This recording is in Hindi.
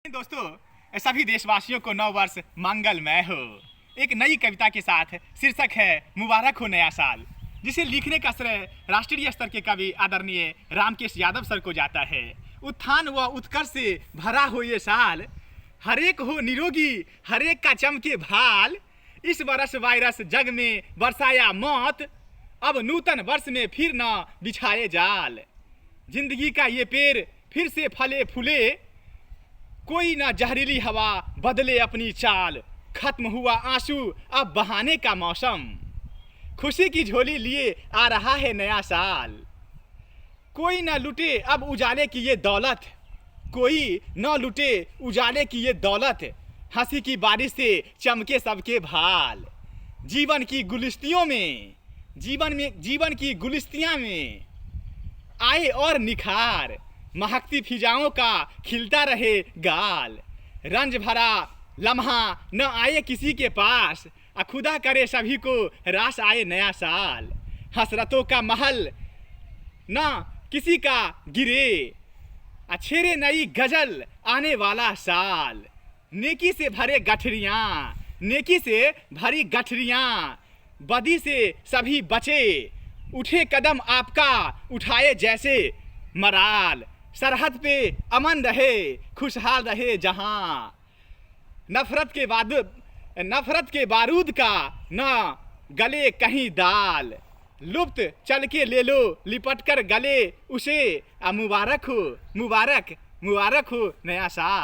दोस्तों, सभी देशवासियों को नव वर्ष मंगलमय हो। एक नई कविता के साथ शीर्षक है मुबारक हो नया साल, जिसे लिखने का श्रेय राष्ट्रीय स्तर के कवि आदरणीय रामकेश यादव सर को जाता है। उत्थान व उत्कर्ष से भरा हो ये साल, हरेक हो निरोगी, हरेक का चमके भाल। इस वर्ष वायरस जग में बरसाया मौत, अब नूतन वर्ष में फिर न बिछाए जाल। जिंदगी का ये पेड़ फिर से फले फूले, कोई ना जहरीली हवा बदले अपनी चाल। खत्म हुआ आंसू, अब बहाने का मौसम, खुशी की झोली लिए आ रहा है नया साल। कोई ना लुटे अब उजाले की ये दौलत, कोई न लुटे उजाले की ये दौलत। हंसी की बारिश से चमके सबके भाल। जीवन की गुलिस्तियों में जीवन की गुलिस्तियाँ में आए और निखार। महकती फिजाओं का खिलता रहे गाल। रंज भरा लम्हा न आए किसी के पास, खुदा करे सभी को रास आए नया साल। हसरतों का महल न किसी का गिरे, छेरे नई गजल आने वाला साल। नेकी से भरे गठरियाँ, नेकी से भरी गठरियाँ, बदी से सभी बचे। उठे कदम आपका उठाए जैसे मराल। सरहद पे अमन रहे, खुशहाल रहे जहां। नफरत के बारूद का न गले कहीं दाल। लुप्त चल के ले लो लिपट कर गले उसे। मुबारक हो, मुबारक मुबारक हो नया साल।